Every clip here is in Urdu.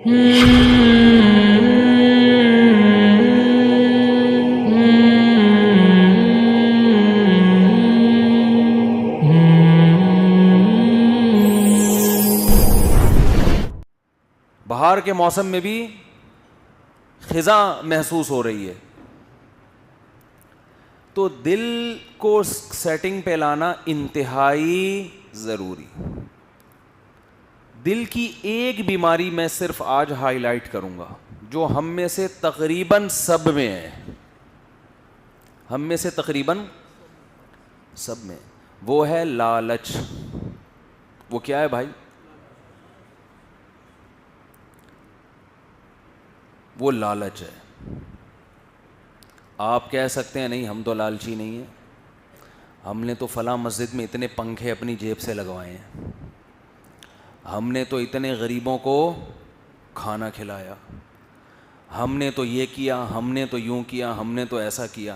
بہار کے موسم میں بھی خزاں محسوس ہو رہی ہے. تو دل کو سیٹنگ پہ لانا انتہائی ضروری. دل کی ایک بیماری میں صرف آج ہائی لائٹ کروں گا جو ہم میں سے تقریباً سب میں ہے, ہم میں سے تقریباً سب میں, وہ ہے لالچ. وہ کیا ہے بھائی؟ وہ لالچ ہے. آپ کہہ سکتے ہیں نہیں ہم تو لالچی نہیں ہیں, ہم نے تو فلاں مسجد میں اتنے پنکھے اپنی جیب سے لگوائے ہیں, ہم نے تو اتنے غریبوں کو کھانا کھلایا, ہم نے تو یہ کیا, ہم نے تو یوں کیا, ہم نے تو ایسا کیا.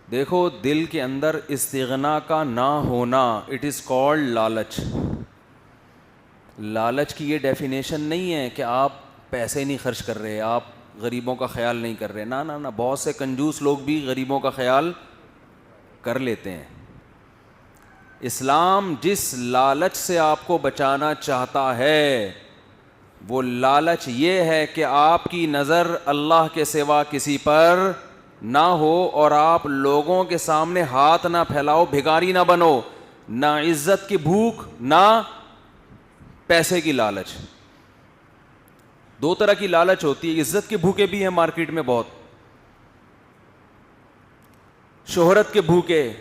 دیکھو دل کے اندر استغنا کا نہ ہونا, اٹ از کالڈ لالچ. لالچ کی یہ ڈیفینیشن نہیں ہے کہ آپ پیسے نہیں خرچ کر رہے, آپ غریبوں کا خیال نہیں کر رہے. نہ نہ نہ, بہت سے کنجوس لوگ بھی غریبوں کا خیال کر لیتے ہیں. اسلام جس لالچ سے آپ کو بچانا چاہتا ہے وہ لالچ یہ ہے کہ آپ کی نظر اللہ کے سوا کسی پر نہ ہو اور آپ لوگوں کے سامنے ہاتھ نہ پھیلاؤ, بھکاری نہ بنو. نہ عزت کی بھوک نہ پیسے کی لالچ. دو طرح کی لالچ ہوتی ہے, عزت کے بھوکے بھی ہیں مارکیٹ میں بہت, شہرت کے بھوکے,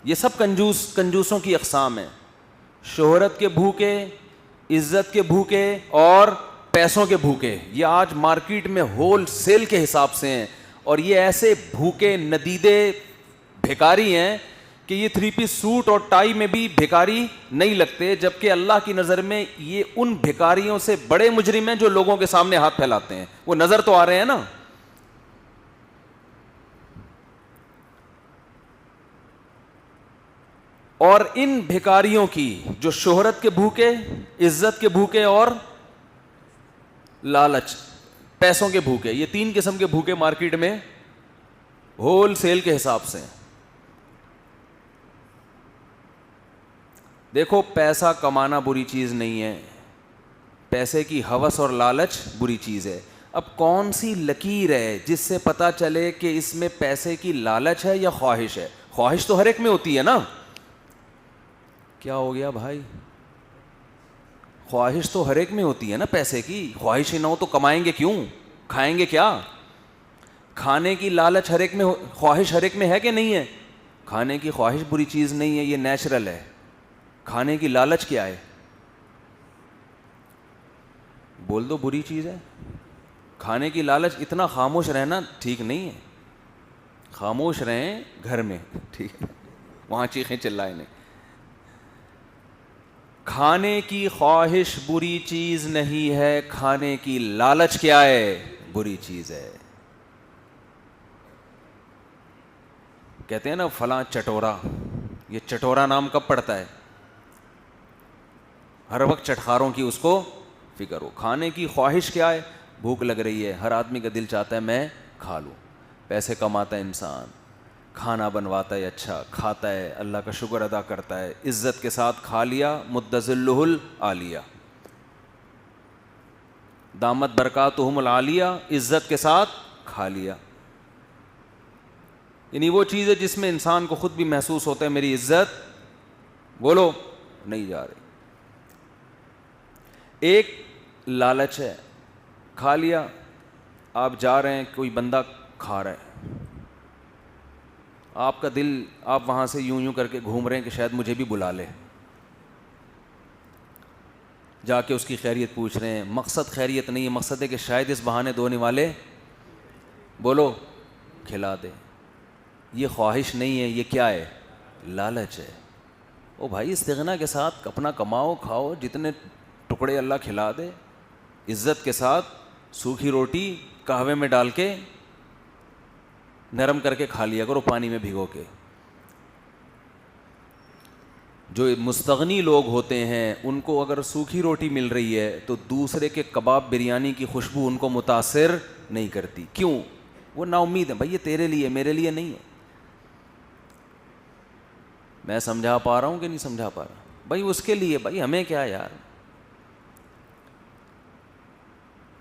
یہ سب کنجوسوں کی اقسام ہیں. شہرت کے بھوکے, عزت کے بھوکے اور پیسوں کے بھوکے, یہ آج مارکیٹ میں ہول سیل کے حساب سے ہیں. اور یہ ایسے بھوکے ندیدے بھکاری ہیں کہ یہ 3 پیس سوٹ اور ٹائی میں بھی بھکاری نہیں لگتے, جبکہ اللہ کی نظر میں یہ ان بھکاریوں سے بڑے مجرم ہیں جو لوگوں کے سامنے ہاتھ پھیلاتے ہیں. وہ نظر تو آ رہے ہیں نا. اور ان بھکاریوں کی جو شہرت کے بھوکے, عزت کے بھوکے اور لالچ پیسوں کے بھوکے, یہ 3 قسم کے بھوکے مارکیٹ میں ہول سیل کے حساب سے. دیکھو پیسہ کمانا بری چیز نہیں ہے, پیسے کی ہوس اور لالچ بری چیز ہے. اب کون سی لکیر ہے جس سے پتہ چلے کہ اس میں پیسے کی لالچ ہے یا خواہش ہے؟ خواہش تو ہر ایک میں ہوتی ہے نا. کیا ہو گیا بھائی؟ خواہش تو ہر ایک میں ہوتی ہے نا پیسے کی. خواہش ہی نہ ہو تو کمائیں گے کیوں, کھائیں گے کیا؟ کھانے کی لالچ ہر ایک میں, خواہش ہر ایک میں ہے کہ نہیں ہے؟ کھانے کی خواہش بری چیز نہیں ہے, یہ نیچرل ہے. کھانے کی لالچ کیا ہے؟ بول دو بری چیز ہے. کھانے کی لالچ, اتنا خاموش رہنا ٹھیک نہیں ہے. خاموش رہیں گھر میں, ٹھیک ہے, وہاں چیخیں چلائیں نہیں. کھانے کی خواہش بری چیز نہیں ہے, کھانے کی لالچ کیا ہے؟ بری چیز ہے. کہتے ہیں نا فلاں چٹورا, یہ چٹورا نام کب پڑتا ہے؟ ہر وقت چٹخاروں کی اس کو فکر ہو. کھانے کی خواہش کیا ہے؟ بھوک لگ رہی ہے, ہر آدمی کا دل چاہتا ہے میں کھا لوں. پیسے کماتا ہے انسان, کھانا بنواتا ہے, اچھا کھاتا ہے, اللہ کا شکر ادا کرتا ہے, عزت کے ساتھ کھا لیا, مدذلہ العالیہ, دامت برکاتہم العالیہ, عزت کے ساتھ کھا لیا. یعنی وہ چیز ہے جس میں انسان کو خود بھی محسوس ہوتا ہے میری عزت بولو نہیں جا رہی. ایک لالچ ہے, کھا لیا, آپ جا رہے ہیں, کوئی بندہ کھا رہا ہے, آپ کا دل, آپ وہاں سے یوں یوں کر کے گھوم رہے ہیں کہ شاید مجھے بھی بلا لے, جا کے اس کی خیریت پوچھ رہے ہیں. مقصد خیریت نہیں ہے, مقصد ہے کہ شاید اس بہانے دھونے والے بولو کھلا دے. یہ خواہش نہیں ہے, یہ کیا ہے؟ لالچ ہے. او بھائی استغنا کے ساتھ اپنا کماؤ, کھاؤ, جتنے ٹکڑے اللہ کھلا دے, عزت کے ساتھ سوکھی روٹی قہوے میں ڈال کے نرم کر کے کھا لیا کرو, پانی میں بھگو کے. جو مستغنی لوگ ہوتے ہیں ان کو اگر سوکھی روٹی مل رہی ہے تو دوسرے کے کباب بریانی کی خوشبو ان کو متاثر نہیں کرتی. کیوں؟ وہ نا امید ہے بھائی، یہ تیرے لیے، میرے لیے نہیں ہے. میں سمجھا پا رہا ہوں کہ نہیں سمجھا پا رہا؟ بھائی اس کے لیے، بھائی ہمیں کیا یار.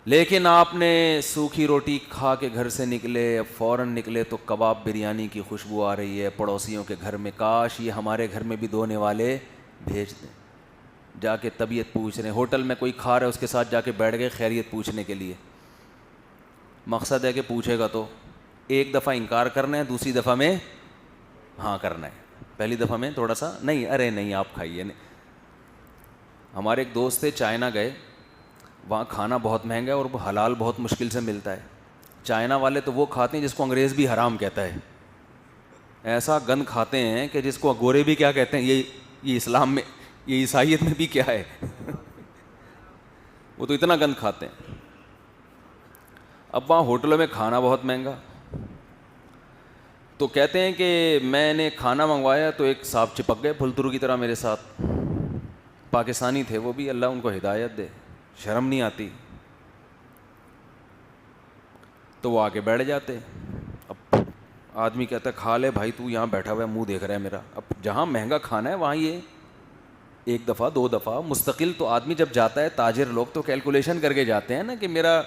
لیکن آپ نے سوکھی روٹی کھا کے گھر سے نکلے، فوراً نکلے تو کباب بریانی کی خوشبو آ رہی ہے پڑوسیوں کے گھر میں، کاش یہ ہمارے گھر میں بھی دھونے والے بھیج دیں. جا کے طبیعت پوچھ رہے ہیں، ہوٹل میں کوئی کھا رہا ہے اس کے ساتھ جا کے بیٹھ گئے خیریت پوچھنے کے لیے. مقصد ہے کہ پوچھے گا تو ایک دفعہ انکار کرنا ہے، دوسری دفعہ میں ہاں کرنا ہے. پہلی دفعہ میں تھوڑا سا نہیں، ارے نہیں آپ کھائیے. ہمارے ایک دوست تھے، چائنا گئے، وہاں کھانا بہت مہنگا ہے اور وہ حلال بہت مشکل سے ملتا ہے. چائنا والے تو وہ کھاتے ہیں جس کو انگریز بھی حرام کہتا ہے. ایسا گند کھاتے ہیں کہ جس کو گورے بھی کیا کہتے ہیں، یہ اسلام میں، یہ عیسائیت میں بھی کیا ہے. وہ تو اتنا گند کھاتے ہیں. اب وہاں ہوٹلوں میں کھانا بہت مہنگا، تو کہتے ہیں کہ میں نے کھانا منگوایا تو ایک صاحب چپک گئے پھلترو کی طرح میرے ساتھ. پاکستانی تھے وہ بھی، اللہ ان کو ہدایت دے، شرم نہیں آتی. تو وہ آگے بیٹھ جاتے. اب آدمی کہتا ہے کھا لے بھائی، تو یہاں بیٹھا ہوا ہے منہ دیکھ رہا ہے میرا. اب جہاں مہنگا کھانا ہے وہاں یہ ایک دفعہ دو دفعہ مستقل، تو آدمی جب جاتا ہے، تاجر لوگ تو کیلکولیشن کر کے جاتے ہیں نا کہ میرا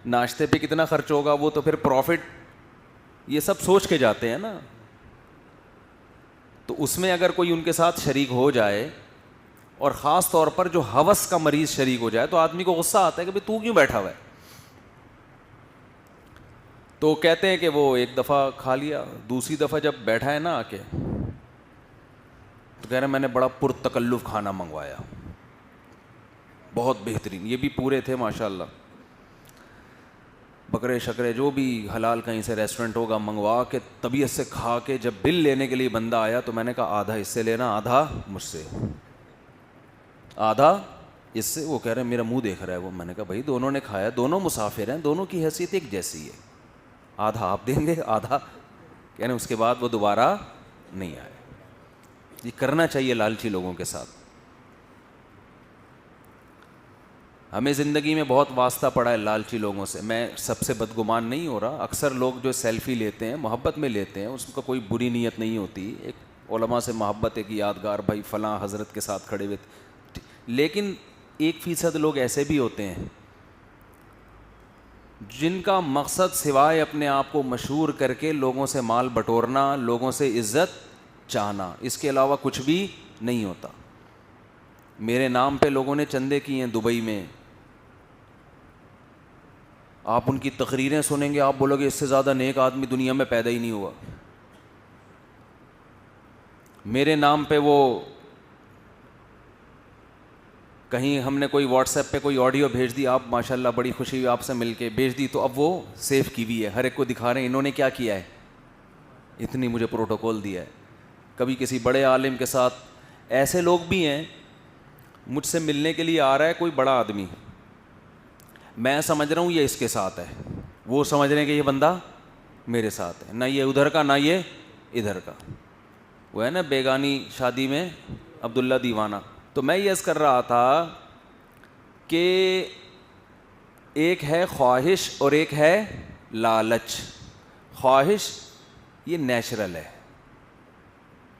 ناشتے پہ کتنا خرچ ہوگا، وہ تو پھر پروفٹ یہ سب سوچ کے جاتے ہیں نا. تو اس میں اگر کوئی ان کے ساتھ شریک ہو جائے، اور خاص طور پر جو ہوس کا مریض شریک ہو جائے، تو آدمی کو غصہ آتا ہے کہ بھئی تو کیوں بیٹھا ہوا ہے. تو کہتے ہیں کہ وہ ایک دفعہ کھا لیا، دوسری دفعہ جب بیٹھا ہے نا آ کے، تو کہہ رہے ہیں میں نے بڑا پرتکلف کھانا منگوایا، بہت بہترین. یہ بھی پورے تھے ماشاءاللہ، بکرے شکرے جو بھی حلال کہیں سے ریسٹورنٹ ہوگا منگوا کے طبیعت سے کھا کے. جب بل لینے کے لیے بندہ آیا تو میں نے کہا آدھا اس سے لینا، آدھا مجھ سے، آدھا اس سے. وہ کہہ رہے ہیں میرا منہ دیکھ رہا ہے وہ. میں نے کہا بھائی دونوں نے کھایا، دونوں مسافر ہیں، دونوں کی حیثیت ایک جیسی ہے، آدھا آپ دیں گے آدھا. کہہ رہے اس کے بعد وہ دوبارہ نہیں آئے. یہ کرنا چاہیے لالچی لوگوں کے ساتھ. ہمیں زندگی میں بہت واسطہ پڑا ہے لالچی لوگوں سے. میں سب سے بدگمان نہیں ہو رہا، اکثر لوگ جو سیلفی لیتے ہیں محبت میں لیتے ہیں، اس کا کوئی بری نیت نہیں ہوتی. ایک علماء سے محبت ہے کہ یادگار بھائی فلاں حضرت کے ساتھ کھڑے ہوئے. لیکن 1% لوگ ایسے بھی ہوتے ہیں جن کا مقصد سوائے اپنے آپ کو مشہور کر کے لوگوں سے مال بٹورنا، لوگوں سے عزت چاہنا، اس کے علاوہ کچھ بھی نہیں ہوتا. میرے نام پہ لوگوں نے چندے کیے ہیں دبئی میں. آپ ان کی تقریریں سنیں گے، آپ بولو گے اس سے زیادہ نیک آدمی دنیا میں پیدا ہی نہیں ہوا. میرے نام پہ وہ کہیں ہم نے کوئی واٹس ایپ پہ کوئی آڈیو بھیج دی، آپ ماشاءاللہ بڑی خوشی ہوئی آپ سے مل کے، بھیج دی تو اب وہ سیو کی ہوئی ہے، ہر ایک کو دکھا رہے ہیں انہوں نے کیا کیا ہے، اتنی مجھے پروٹوکول دیا ہے. کبھی کسی بڑے عالم کے ساتھ، ایسے لوگ بھی ہیں مجھ سے ملنے کے لیے آ رہا ہے کوئی بڑا آدمی، میں سمجھ رہا ہوں یہ اس کے ساتھ ہے، وہ سمجھ رہے ہیں کہ یہ بندہ میرے ساتھ ہے، نہ یہ ادھر کا نہ یہ ادھر کا. وہ ہے نا بیگانی شادی میں عبداللہ دیوانہ. تو میں یہ عرض کر رہا تھا کہ ایک ہے خواہش اور ایک ہے لالچ. خواہش یہ نیچرل ہے،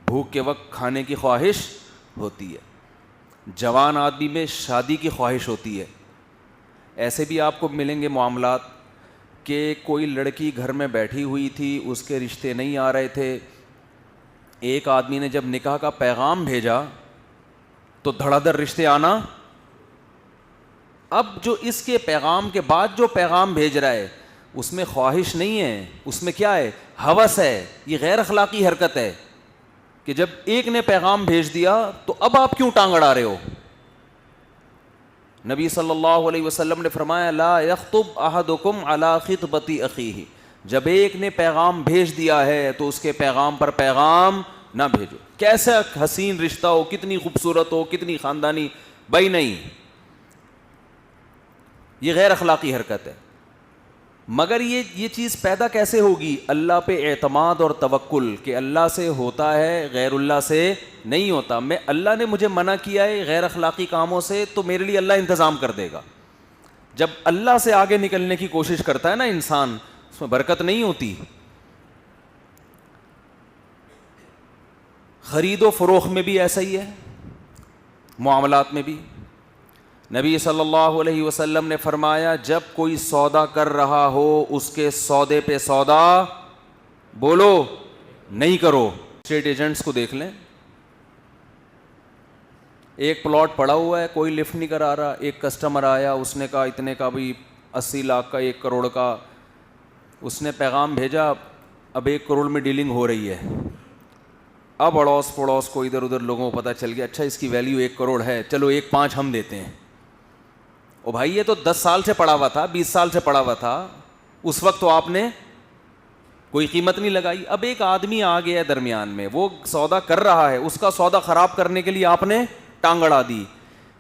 بھوک کے وقت کھانے کی خواہش ہوتی ہے. جوان آدمی میں شادی کی خواہش ہوتی ہے. ایسے بھی آپ کو ملیں گے معاملات کہ کوئی لڑکی گھر میں بیٹھی ہوئی تھی، اس کے رشتے نہیں آ رہے تھے، ایک آدمی نے جب نکاح کا پیغام بھیجا تو دھڑا دھڑ رشتے آنا. اب جو اس کے پیغام کے بعد جو پیغام بھیج رہا ہے اس میں خواہش نہیں ہے، اس میں کیا ہے، ہوس ہے. یہ غیر اخلاقی حرکت ہے کہ جب ایک نے پیغام بھیج دیا تو اب آپ کیوں ٹانگ اڑا رہے ہو. نبی صلی اللہ علیہ وسلم نے فرمایا لا یخطب احدکم علی خطبۃ اخیہ، جب ایک نے پیغام بھیج دیا ہے تو اس کے پیغام پر پیغام نہ بھیجو. کیسا حسین رشتہ ہو، کتنی خوبصورت ہو، کتنی خاندانی، بھائی نہیں، یہ غیر اخلاقی حرکت ہے. مگر یہ چیز پیدا کیسے ہوگی؟ اللہ پہ اعتماد اور توکل کہ اللہ سے ہوتا ہے، غیر اللہ سے نہیں ہوتا. میں اللہ نے مجھے منع کیا ہے غیر اخلاقی کاموں سے تو میرے لیے اللہ انتظام کر دے گا. جب اللہ سے آگے نکلنے کی کوشش کرتا ہے نا انسان، اس میں برکت نہیں ہوتی. خرید و فروخت میں بھی ایسا ہی ہے، معاملات میں بھی. نبی صلی اللہ علیہ وسلم نے فرمایا جب کوئی سودا کر رہا ہو اس کے سودے پہ سودا بولو نہیں کرو. اسٹیٹ ایجنٹس کو دیکھ لیں، ایک پلاٹ پڑا ہوا ہے، کوئی لفٹ نہیں کرا رہا. ایک کسٹمر آیا، اس نے کہا اتنے کا بھی 80 لاکھ کا، 1 کروڑ کا. اس نے پیغام بھیجا اب 1 کروڑ میں ڈیلنگ ہو رہی ہے. اب اڑوس پڑوس کو ادھر ادھر لوگوں کو پتہ چل گیا، اچھا اس کی ویلیو 1 کروڑ ہے، چلو 1.5 ہم دیتے ہیں. او بھائی یہ تو 10 سال سے پڑا ہوا تھا، 20 سال سے پڑا ہوا تھا، اس وقت تو آپ نے کوئی قیمت نہیں لگائی. اب ایک آدمی آ گیا ہے درمیان میں، وہ سودا کر رہا ہے، اس کا سودا خراب کرنے کے لیے آپ نے ٹانگ اڑا دی.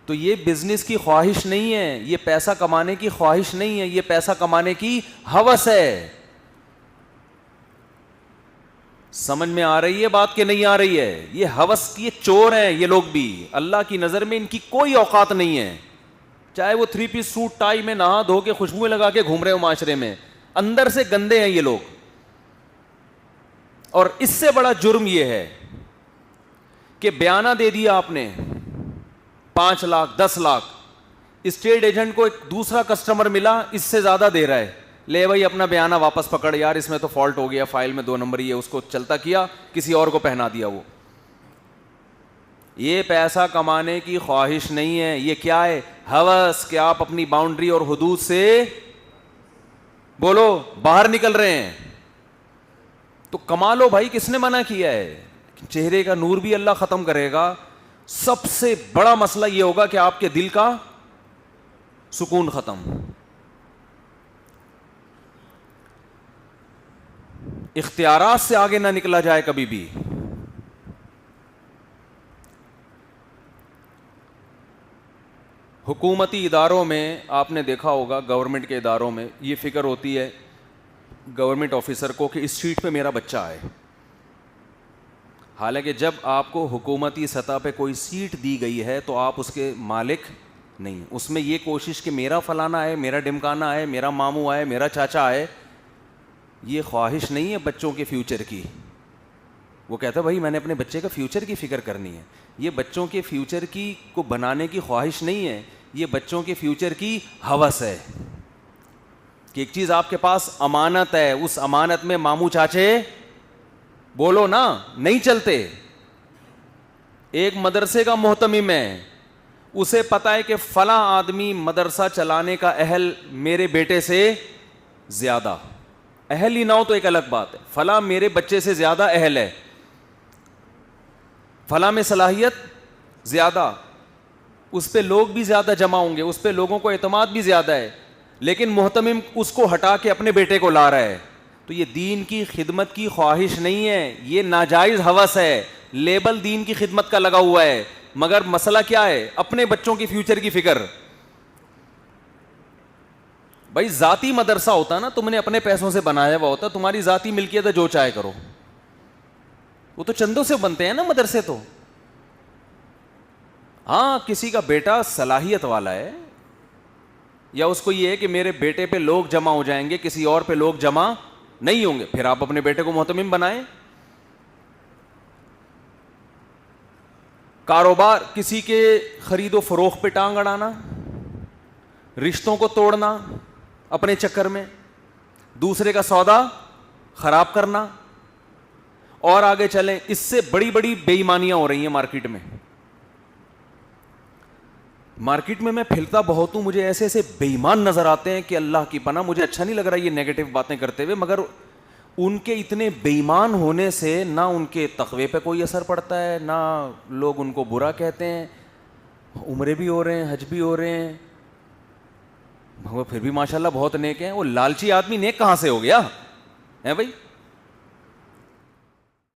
تو یہ بزنس کی خواہش نہیں ہے، یہ پیسہ کمانے کی خواہش نہیں ہے، یہ پیسہ کمانے کی ہوس ہے. سمجھ میں آ رہی ہے بات کہ نہیں آ رہی ہے؟ یہ ہوس کی چور ہیں یہ لوگ بھی. اللہ کی نظر میں ان کی کوئی اوقات نہیں ہے، چاہے وہ 3 پیس سوٹ ٹائی میں نہا دھو کے خوشبوئیں لگا کے گھوم رہے ہو معاشرے میں، اندر سے گندے ہیں یہ لوگ. اور اس سے بڑا جرم یہ ہے کہ بیانہ دے دیا آپ نے 5 لاکھ 10 لاکھ، اسٹیٹ ایجنٹ کو ایک دوسرا کسٹمر ملا اس سے زیادہ دے رہا ہے، لے بھائی اپنا بیانہ واپس پکڑ، یار اس میں تو فالٹ ہو گیا، فائل میں 2 نمبر ہی ہے، اس کو چلتا کیا، کسی اور کو پہنا دیا. وہ یہ پیسہ کمانے کی خواہش نہیں ہے، یہ کیا ہے؟ ہوس کہ آپ اپنی باؤنڈری اور حدود سے بولو باہر نکل رہے ہیں. تو کما لو بھائی، کس نے منع کیا ہے؟ چہرے کا نور بھی اللہ ختم کرے گا. سب سے بڑا مسئلہ یہ ہوگا کہ آپ کے دل کا سکون ختم. اختیارات سے آگے نہ نکلا جائے کبھی بھی. حکومتی اداروں میں آپ نے دیکھا ہوگا، گورنمنٹ کے اداروں میں یہ فکر ہوتی ہے گورنمنٹ آفیسر کو کہ اس سیٹ پہ میرا بچہ آئے. حالانکہ جب آپ کو حکومتی سطح پہ کوئی سیٹ دی گئی ہے تو آپ اس کے مالک نہیں. اس میں یہ کوشش کہ میرا فلانا آئے، میرا ڈمکانا آئے، میرا ماموں آئے، میرا چاچا آئے، یہ خواہش نہیں ہے بچوں کے فیوچر کی. وہ کہتا ہے بھائی میں نے اپنے بچے کا فیوچر کی فکر کرنی ہے. یہ بچوں کے فیوچر کی کو بنانے کی خواہش نہیں ہے، یہ بچوں کے فیوچر کی ہوس ہے کہ ایک چیز آپ کے پاس امانت ہے، اس امانت میں ماموں چاچے بولو نا نہیں چلتے. ایک مدرسے کا محتمم ہے، اسے پتا ہے کہ فلاں آدمی مدرسہ چلانے کا اہل میرے بیٹے سے زیادہ، اہل ہی نہ ہو تو ایک الگ بات ہے، فلاں میرے بچے سے زیادہ اہل ہے، فلاں میں صلاحیت زیادہ، اس پہ لوگ بھی زیادہ جمع ہوں گے، اس پہ لوگوں کو اعتماد بھی زیادہ ہے، لیکن محتمم اس کو ہٹا کے اپنے بیٹے کو لا رہا ہے. تو یہ دین کی خدمت کی خواہش نہیں ہے، یہ ناجائز ہوس ہے. لیبل دین کی خدمت کا لگا ہوا ہے، مگر مسئلہ کیا ہے؟ اپنے بچوں کی فیوچر کی فکر. بھائی ذاتی مدرسہ ہوتا نا، تم نے اپنے پیسوں سے بنایا ہوا ہوتا، تمہاری ذاتی ملکیت ہے، جو چاہے کرو. وہ تو چندوں سے بنتے ہیں نا مدرسے تو. ہاں کسی کا بیٹا صلاحیت والا ہے، یا اس کو یہ ہے کہ میرے بیٹے پہ لوگ جمع ہو جائیں گے، کسی اور پہ لوگ جمع نہیں ہوں گے، پھر آپ اپنے بیٹے کو محتمم بنائیں. کاروبار کسی کے خرید و فروخت پہ ٹانگ اڑانا، رشتوں کو توڑنا اپنے چکر میں، دوسرے کا سودا خراب کرنا، اور آگے چلیں اس سے بڑی بڑی بے ایمانیاں ہو رہی ہیں مارکیٹ میں. مارکیٹ میں میں پھرتا بہت ہوں، مجھے ایسے ایسے بے ایمان نظر آتے ہیں کہ اللہ کی پناہ. مجھے اچھا نہیں لگ رہا یہ نیگیٹو باتیں کرتے ہوئے، مگر ان کے اتنے بے ایمان ہونے سے نہ ان کے تقوی پہ کوئی اثر پڑتا ہے، نہ لوگ ان کو برا کہتے ہیں. عمرے بھی ہو رہے ہیں، حج بھی ہو رہے ہیں، وہ پھر بھی ماشاءاللہ بہت نیک ہیں. وہ لالچی آدمی نیک کہاں سے ہو گیا ہے بھائی؟